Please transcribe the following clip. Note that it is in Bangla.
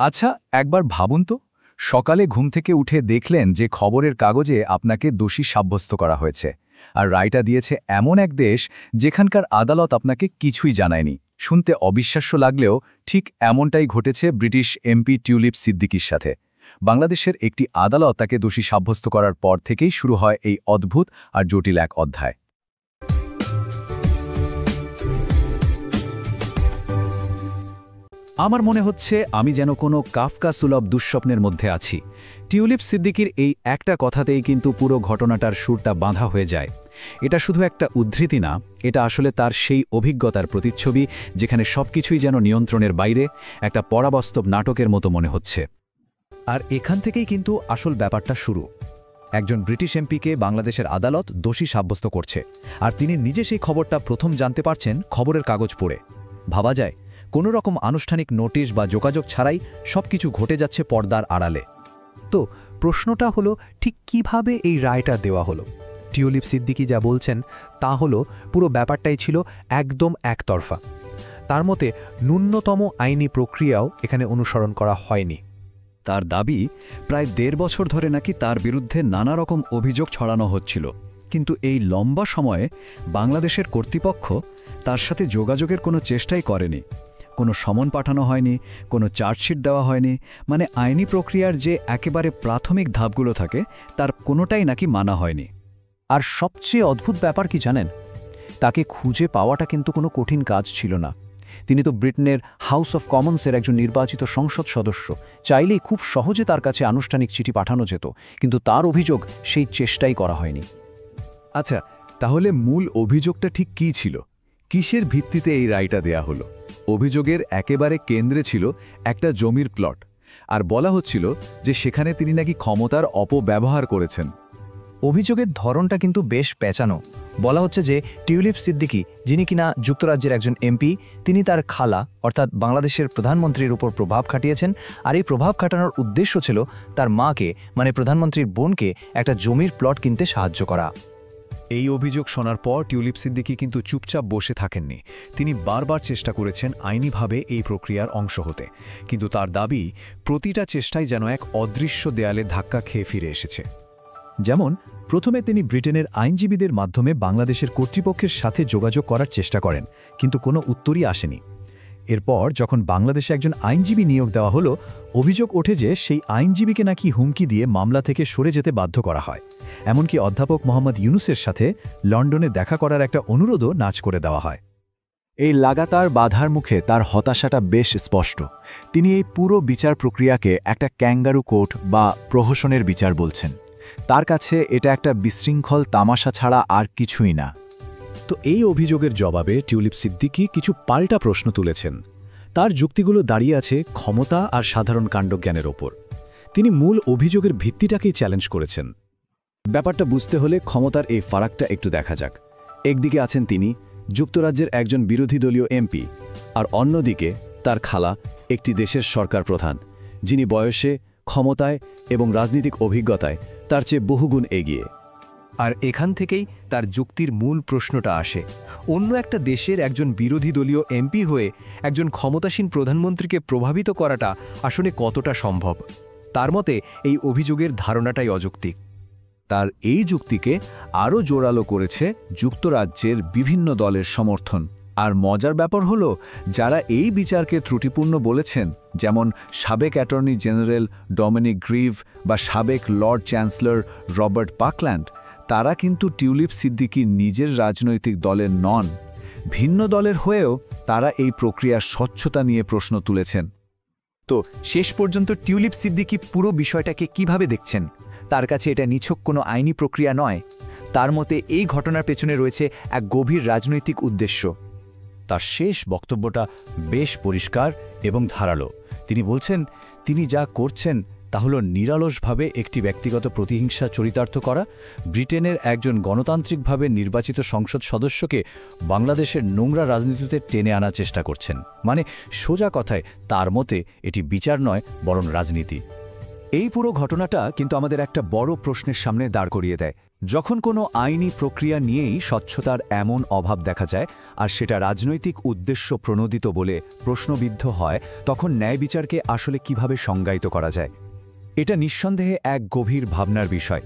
আচ্ছা, একবার ভাবুন তো, সকালে ঘুম থেকে উঠে দেখলেন যে খবরের কাগজে আপনাকে দোষী সাব্যস্ত করা হয়েছে, আর রায়টা দিয়েছে এমন এক দেশ যেখানকার আদালত আপনাকে কিছুই জানায়নি। শুনতে অবিশ্বাস্য লাগলেও ঠিক এমনটাই ঘটেছে ব্রিটিশ এমপি টিউলিপ সিদ্দিকীর সাথে। বাংলাদেশের একটি আদালত তাকে দোষী সাব্যস্ত করার পর থেকেই শুরু হয় এই অদ্ভুত আর জটিল এক অধ্যায়। আমার মনে হচ্ছে আমি যেন কোনো কাফকা সুলভ দুঃস্বপ্নের মধ্যে আছি। টিউলিপ সিদ্দিকীর এই একটা কথাতেই কিন্তু পুরো ঘটনাটার সুরটা বাঁধা হয়ে যায়। এটা শুধু একটা উদ্ধৃতি না, এটা আসলে তার সেই অভিজ্ঞতার প্রতিচ্ছবি যেখানে সবকিছুই যেন নিয়ন্ত্রণের বাইরে, একটা পরাবাস্তব নাটকের মতো মনে হচ্ছে। আর এখান থেকেই কিন্তু আসল ব্যাপারটা শুরু। একজন ব্রিটিশ এমপিকে বাংলাদেশের আদালত দোষী সাব্যস্ত করছে, আর তিনি নিজে সেই খবরটা প্রথম জানতে পারছেন খবরের কাগজ পড়ে। ভাবা যায়, কোনো রকম আনুষ্ঠানিক নোটিশ বা যোগাযোগ ছাড়াই সবকিছু ঘটে যাচ্ছে পর্দার আড়ালে। তো প্রশ্নটা হলো, ঠিক কিভাবে এই রায়টা দেওয়া হলো? টিউলিপ সিদ্দিকী যা বলছেন তা হলো পুরো ব্যাপারটাই ছিল একদম একতরফা। তার মতে ন্যূনতম আইনি প্রক্রিয়াও এখানে অনুসরণ করা হয়নি। তার দাবি, প্রায় ১.৫ বছর ধরে নাকি তার বিরুদ্ধে নানা রকম অভিযোগ ছড়ানো হচ্ছিল, কিন্তু এই লম্বা সময়ে বাংলাদেশের কর্তৃপক্ষ তার সাথে যোগাযোগের কোনো চেষ্টাই করেনি। কোনো সমন পাঠানো হয়নি, কোনো চার্জশিট দেওয়া হয়নি, মানে আইনি প্রক্রিয়ার যে একেবারে প্রাথমিক ধাপগুলো থাকে তার কোনোটাই নাকি মানা হয়নি। আর সবচেয়ে অদ্ভুত ব্যাপার কি জানেন? তাকে খুঁজে পাওয়াটা কিন্তু কোনো কঠিন কাজ ছিল না। তিনি তো ব্রিটেনের হাউস অফ কমন্সের একজন নির্বাচিত সংসদ সদস্য। চাইলেই খুব সহজে তার কাছে আনুষ্ঠানিক চিঠি পাঠানো যেত, কিন্তু তার অভিযোগ সেই চেষ্টাই করা হয়নি। আচ্ছা, তাহলে মূল অভিযোগটা ঠিক কী ছিল? কিসের ভিত্তিতে এই রায়টা দেয়া হলো? অভিযোগের একেবারে কেন্দ্রে ছিল একটা জমির প্লট, আর বলা হচ্ছিল যে সেখানে তিনি নাকি ক্ষমতার অপব্যবহার করেছেন। অভিযোগের ধরনটা কিন্তু বেশ পেঁচানো। বলা হচ্ছে যে টিউলিপ সিদ্দিকী, যিনি কিনা যুক্তরাজ্যের একজন এমপি, তিনি তার খালা অর্থাৎ বাংলাদেশের প্রধানমন্ত্রীর উপর প্রভাব খাটিয়েছেন, আর এই প্রভাব খাটানোর উদ্দেশ্য ছিল তার মাকে, মানে প্রধানমন্ত্রীর বোনকে, একটা জমির প্লট কিনতে সাহায্য করা। এই অভিযোগ শোনার পর টিউলিপ সিদ্দিকী কিন্তু চুপচাপ বসে থাকেননি। তিনি বারবার চেষ্টা করেছেন আইনিভাবে এই প্রক্রিয়ার অংশ হতে, কিন্তু তার দাবি, প্রতিটা চেষ্টায় যেন এক অদৃশ্য দেয়ালে ধাক্কা খেয়ে ফিরে এসেছে। যেমন, প্রথমে তিনি ব্রিটেনের আইনজীবীদের মাধ্যমে বাংলাদেশের কর্তৃপক্ষের সাথে যোগাযোগ করার চেষ্টা করেন, কিন্তু কোনো উত্তরই আসেনি। এরপর যখন বাংলাদেশে একজন আইনজীবী নিয়োগ দেওয়া হলো, অভিযোগ ওঠে যে সেই আইনজীবীকে নাকি হুমকি দিয়ে মামলা থেকে সরে যেতে বাধ্য করা হয়। এমনকি অধ্যাপক মোহাম্মদ ইউনুসের সাথে লন্ডনে দেখা করার একটা অনুরোধও নাচ করে দেওয়া হয়। এই লাগাতার বাধার মুখে তার হতাশাটা বেশ স্পষ্ট। তিনি এই পুরো বিচার প্রক্রিয়াকে একটা ক্যাঙ্গারু কোর্ট বা প্রহসনের বিচার বলছেন। তার কাছে এটা একটা বিশৃঙ্খল তামাশা ছাড়া আর কিছুই না। তো এই অভিযোগের জবাবে টিউলিপ সিদ্দিকী কিছু পাল্টা প্রশ্ন তুলেছেন। তার যুক্তিগুলো দাঁড়িয়ে আছে ক্ষমতা আর সাধারণ কাণ্ডজ্ঞানের ওপর। তিনি মূল অভিযোগের ভিত্তিটাকেই চ্যালেঞ্জ করেছেন। ব্যাপারটা বুঝতে হলে ক্ষমতার এই ফারাকটা একটু দেখা যাক। একদিকে আছেন তিনি, যুক্তরাজ্যের একজন বিরোধী দলীয় এমপি, আর অন্যদিকে তার খালা, একটি দেশের সরকার প্রধান, যিনি বয়সে, ক্ষমতায় এবং রাজনৈতিক অভিজ্ঞতায় তার চেয়ে বহুগুণ এগিয়ে। আর এখান থেকেই তার যুক্তির মূল প্রশ্নটা আসে। অন্য একটা দেশের একজন বিরোধী দলীয় এমপি হয়ে একজন ক্ষমতাসীন প্রধানমন্ত্রীকে প্রভাবিত করাটা আসলে কতটা সম্ভব? তার মতে এই অভিযোগের ধারণাটাই অযৌক্তিক। তার এই যুক্তিকে আরও জোরালো করেছে যুক্তরাজ্যের বিভিন্ন দলের সমর্থন। আর মজার ব্যাপার হলো, যারা এই বিচারকে ত্রুটিপূর্ণ বলেছেন, যেমন সাবেক অ্যাটর্নি জেনারেল ডমিনিক গ্রিভ বা সাবেক লর্ড চ্যান্সেলর রবার্ট বাকল্যান্ড, তারা কিন্তু টিউলিপ সিদ্দিকীর নিজের রাজনৈতিক দলের নন। ভিন্ন দলের হয়েও তারা এই প্রক্রিয়ার স্বচ্ছতা নিয়ে প্রশ্ন তুলেছেন। তো শেষ পর্যন্ত টিউলিপ সিদ্দিকী পুরো বিষয়টাকে কিভাবে দেখছেন? তার কাছে এটা নিছক কোনো আইনি প্রক্রিয়া নয়। তার মতে এই ঘটনার পেছনে রয়েছে এক গভীর রাজনৈতিক উদ্দেশ্য। তার শেষ বক্তব্যটা বেশ পরিষ্কার এবং ধারালো। তিনি বলছেন, তিনি যা করছেন তা হল নিরলসভাবে একটি ব্যক্তিগত প্রতিহিংসা চরিতার্থ করা। ব্রিটেনের একজন গণতান্ত্রিকভাবে নির্বাচিত সংসদ সদস্যকে বাংলাদেশের নোংরা রাজনীতিতে টেনে আনার চেষ্টা করছেন। মানে সোজা কথায় তার মতে এটি বিচার নয়, বরং রাজনীতি। এই পুরো ঘটনাটা কিন্তু আমাদের একটা বড় প্রশ্নের সামনে দাঁড় করিয়ে দেয়। যখন কোনো আইনি প্রক্রিয়া নিয়েই স্বচ্ছতার এমন অভাব দেখা যায় আর সেটা রাজনৈতিক উদ্দেশ্য প্রণোদিত বলে প্রশ্নবিদ্ধ হয়, তখন ন্যায় বিচারকে আসলে কিভাবে সংজ্ঞায়িত করা যায়? এটা নিঃসন্দেহে এক গভীর ভাবনার বিষয়।